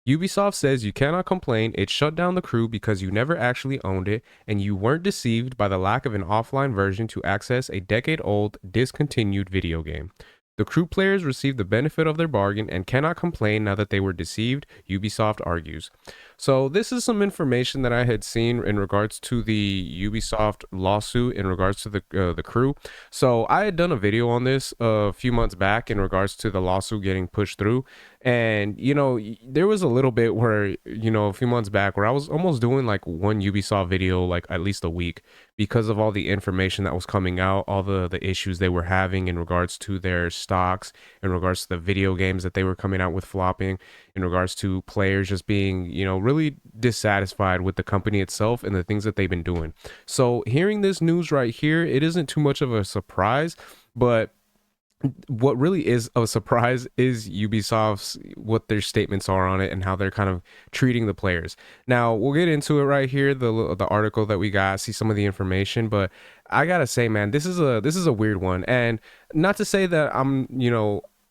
Ubisoft says you cannot complain, it shut down the crew because you never actually owned it, and you weren't deceived by the lack of an offline version to access a decade-old, discontinued video game. The crew players received the benefit of their bargain and cannot complain now that they were deceived, Ubisoft argues. So this is some information that I had seen in regards to the Ubisoft lawsuit in regards to the crew. So I had done a video on this a few months back in regards to the lawsuit getting pushed through, and there was a little bit where a few months back where I was almost doing like one Ubisoft video like at least a week because of all the information that was coming out, all the issues they were having in regards to their stocks, in regards to the video games that they were coming out with flopping, in regards to players just being, really dissatisfied with the company itself and the things that they've been doing. So hearing this news right here, it isn't too much of a surprise, but what really is a surprise is Ubisoft's what their statements are on it and how they're kind of treating the players. Now we'll get into it right here, the article that we got, see some of the information, but I gotta say, man, this is a weird one, and not to say that I'm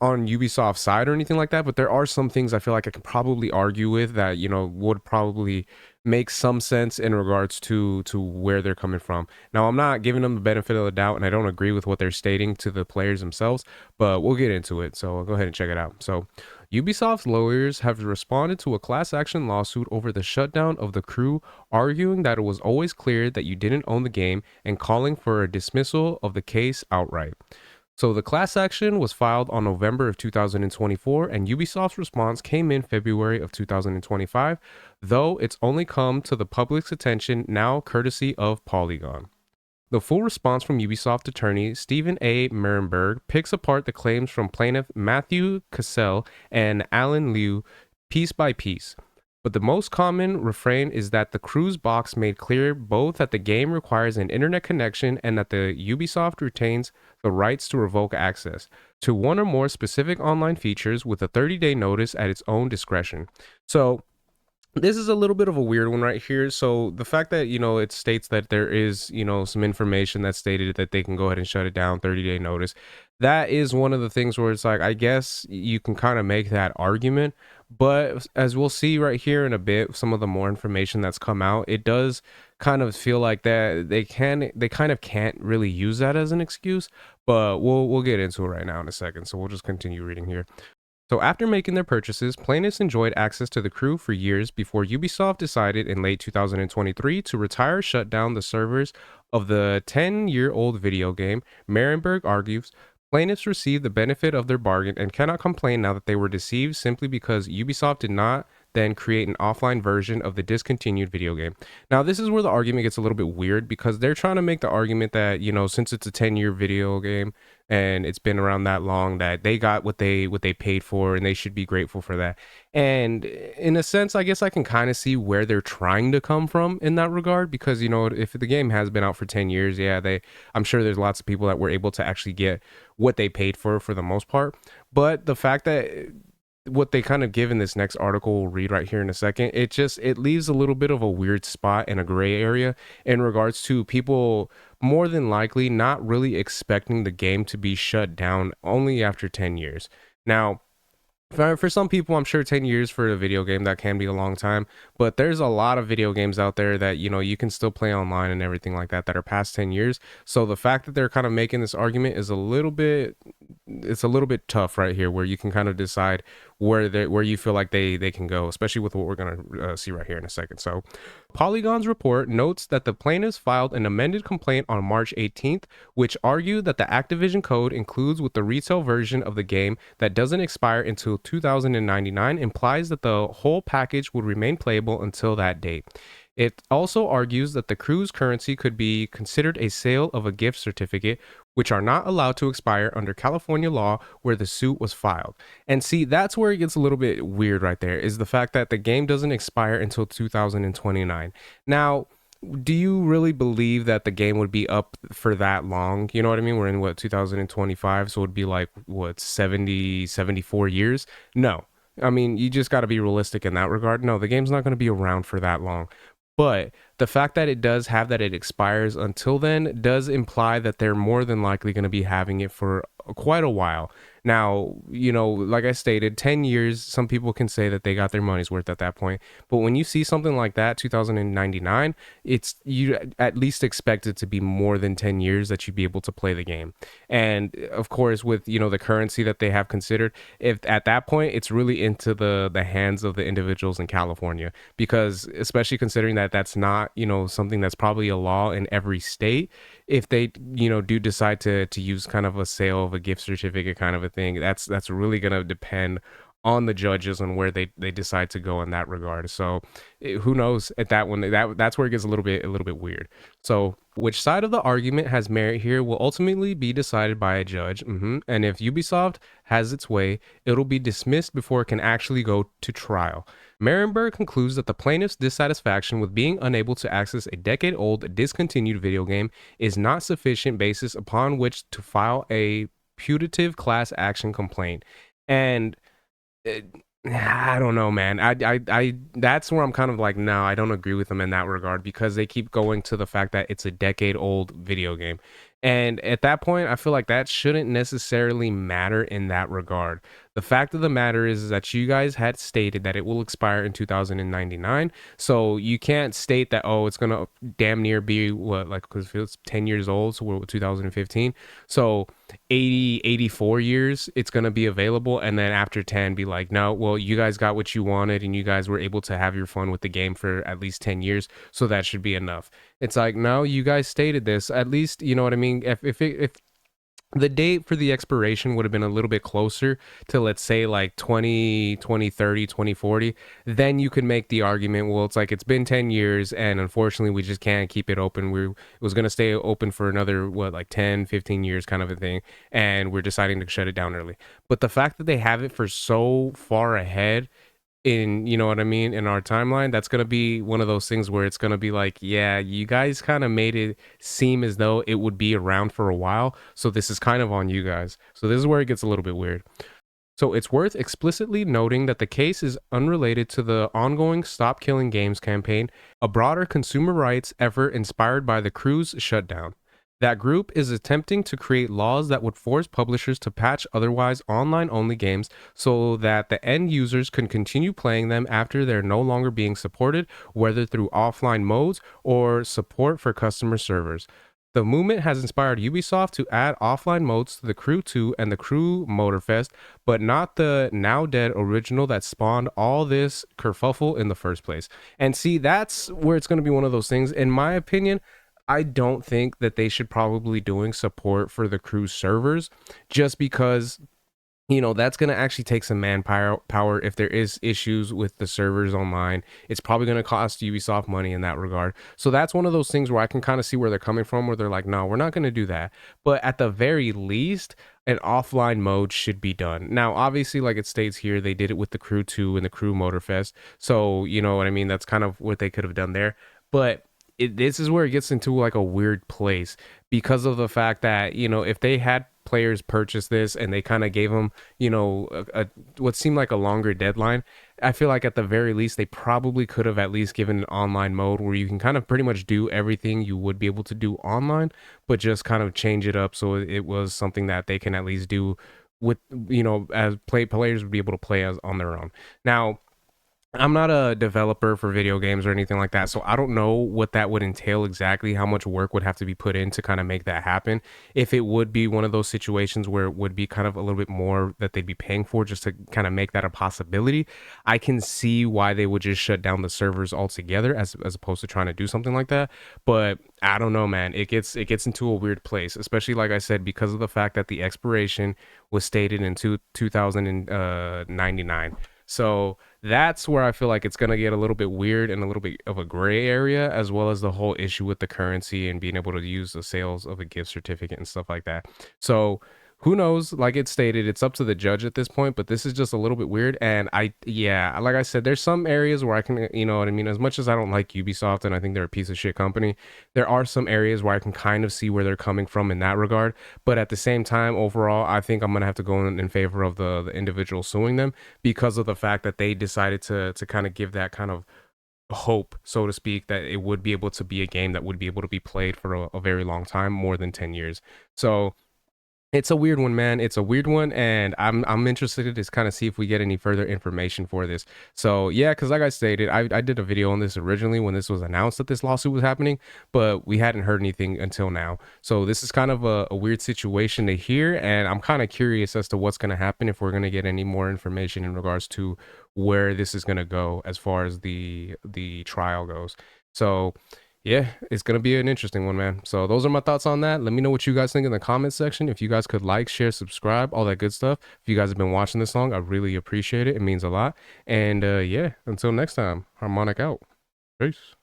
on Ubisoft's side or anything like that, but there are some things I feel like I can probably argue with that would probably make some sense in regards to where they're coming from. Now, I'm not giving them the benefit of the doubt, and I don't agree with what they're stating to the players themselves, but we'll get into it. So I'll go ahead and check it out. So, Ubisoft's lawyers have responded to a class action lawsuit over the shutdown of the crew, arguing that it was always clear that you didn't own the game and calling for a dismissal of the case outright. So the class action was filed on November of 2024, and Ubisoft's response came in February of 2025, though it's only come to the public's attention now courtesy of Polygon. The full response from Ubisoft attorney Stephen A. Merenberg picks apart the claims from plaintiff Matthew Cassell and Alan Liu piece by piece. But the most common refrain is that the crew's box made clear both that the game requires an internet connection and that the Ubisoft retains the rights to revoke access to one or more specific online features with a 30-day notice at its own discretion. So this is a little bit of a weird one right here. So the fact that it states that there is some information that stated that they can go ahead and shut it down, 30-day notice, that is one of the things where it's like, I guess you can kind of make that argument, but as we'll see right here in a bit, some of the more information that's come out, it does kind of feel like that they kind of can't really use that as an excuse, but we'll get into it right now in a second. So we'll just continue reading here. So after making their purchases, plaintiffs enjoyed access to the crew for years before Ubisoft decided in late 2023 to retire or shut down the servers of the 10-year-old video game. Merenberg argues plaintiffs received the benefit of their bargain and cannot complain now that they were deceived simply because Ubisoft did not then create an offline version of the discontinued video game. Now, this is where the argument gets a little bit weird because they're trying to make the argument that, since it's a 10-year video game and it's been around that long, that they got what they paid for and they should be grateful for that. And in a sense, I guess I can kind of see where they're trying to come from in that regard because, if the game has been out for 10 years, yeah, I'm sure there's lots of people that were able to actually get what they paid for the most part. But the fact that what they kind of give in this next article we'll read right here in a second, it leaves a little bit of a weird spot in a gray area in regards to people more than likely not really expecting the game to be shut down only after 10 years. Now, for some people, I'm sure 10 years for a video game, that can be a long time, but there's a lot of video games out there that, you can still play online and everything like that are past 10 years. So the fact that they're kind of making this argument is it's a little bit tough right here, where you can kind of decide where you feel like they can go, especially with what we're going to see right here in a second. So Polygon's report notes that the plaintiffs filed an amended complaint on March 18th, which argued that the Activision code includes with the retail version of the game that doesn't expire until 2099 implies that the whole package would remain playable until that date. It also argues that the crew's currency could be considered a sale of a gift certificate, which are not allowed to expire under California law where the suit was filed. And see, that's where it gets a little bit weird right there, is the fact that the game doesn't expire until 2029. Now, do you really believe that the game would be up for that long? You know what I mean? We're in 2025, so it'd be like 70, 74 years? No. I mean, you just got to be realistic in that regard. No, the game's not going to be around for that long. But the fact that it does have that it expires until then does imply that they're more than likely going to be having it for quite a while. Now, like I stated, 10 years, some people can say that they got their money's worth at that point. But when you see something like that, 2099, it's you at least expect it to be more than 10 years that you'd be able to play the game. And of course, with the currency that they have considered, if at that point it's really into the hands of the individuals in California, because especially considering that that's not something that's probably a law in every state. If they do decide to use kind of a sale of a gift certificate kind of a thing, that's really going to depend on the judges and where they decide to go in that regard. So who knows at that one, that's where it gets a little bit weird. So which side of the argument has merit here will ultimately be decided by a judge. And if Ubisoft has its way, it'll be dismissed before it can actually go to trial. Marienberg concludes that the plaintiff's dissatisfaction with being unable to access a decade-old discontinued video game is not sufficient basis upon which to file a putative class action complaint. And I don't know, man. That's where I'm kind of like, no, I don't agree with them in that regard, because they keep going to the fact that it's a decade old video game. And at that point, I feel like that shouldn't necessarily matter in that regard. The fact of the matter is that you guys had stated that it will expire in 2099. So you can't state that, oh, it's going to damn near be what, like, because it's 10 years old. So we're 2015. So 84 years it's going to be available, and then after 10 be like, no, well, you guys got what you wanted and you guys were able to have your fun with the game for at least 10 years, so that should be enough. It's like, no, you guys stated this, at least, you know what I mean? If the date for the expiration would have been a little bit closer to, let's say, like 2030, 2040, then you could make the argument, well, it's like it's been 10 years and unfortunately we just can't keep it open. It was going to stay open for another, what, like 10, 15 years kind of a thing, and we're deciding to shut it down early. But the fact that they have it for so far ahead in, you know what I mean, in our timeline, that's going to be one of those things where it's going to be like, yeah, you guys kind of made it seem as though it would be around for a while, so this is kind of on you guys. So this is where it gets a little bit weird. So it's worth explicitly noting that the case is unrelated to the ongoing Stop Killing Games campaign, a broader consumer rights effort inspired by the crew's shutdown. That group is attempting to create laws that would force publishers to patch otherwise online-only games so that the end users can continue playing them after they're no longer being supported, whether through offline modes or support for customer servers. The movement has inspired Ubisoft to add offline modes to the Crew 2 and the Crew Motorfest, but not the now dead original that spawned all this kerfuffle in the first place. And see, that's where it's going to be one of those things. In my opinion, I don't think that they should probably doing support for the Crew servers, just because that's going to actually take some manpower. If there is issues with the servers online, it's probably going to cost Ubisoft money in that regard. So that's one of those things where I can kind of see where they're coming from, where they're like, no, we're not going to do that. But at the very least, an offline mode should be done. Now, obviously, like it states here, they did it with the Crew 2 and the Crew Motorfest. So, you know what I mean? That's kind of what they could have done there. But this is where it gets into like a weird place, because of the fact that, if they had players purchase this and they kind of gave them, what seemed like a longer deadline, I feel like at the very least, they probably could have at least given an online mode where you can kind of pretty much do everything you would be able to do online, but just kind of change it up so it was something that they can at least do with, as players would be able to play as on their own. Now, I'm not a developer for video games or anything like that, so I don't know what that would entail exactly, how much work would have to be put in to kind of make that happen. If it would be one of those situations where it would be kind of a little bit more that they'd be paying for just to kind of make that a possibility, I can see why they would just shut down the servers altogether as opposed to trying to do something like that. But I don't know, man. It gets into a weird place, especially like I said, because of the fact that the expiration was stated in 2099. So that's where I feel like it's going to get a little bit weird and a little bit of a gray area, as well as the whole issue with the currency and being able to use the sales of a gift certificate and stuff like that. So who knows? Like it stated, it's up to the judge at this point, but this is just a little bit weird. And yeah, like I said, there's some areas where I can, you know what I mean? As much as I don't like Ubisoft and I think they're a piece of shit company, there are some areas where I can kind of see where they're coming from in that regard. But at the same time, overall, I think I'm going to have to go in favor of the individual suing them, because of the fact that they decided to kind of give that kind of hope, so to speak, that it would be able to be a game that would be able to be played for a very long time, more than 10 years. So it's a weird one, man. It's a weird one, and I'm interested to just kind of see if we get any further information for this. So yeah, because like I stated, I did a video on this originally when this was announced that this lawsuit was happening, but we hadn't heard anything until now. So this is kind of a weird situation to hear, and I'm kind of curious as to what's going to happen, if we're going to get any more information in regards to where this is going to go as far as the trial goes. So yeah, it's gonna be an interesting one, man. So those are my thoughts on that. Let me know what you guys think in the comment section. If you guys could like, share, subscribe, all that good stuff. If you guys have been watching this long, I really appreciate it. It means a lot. And yeah, until next time, Harmonic out. Peace.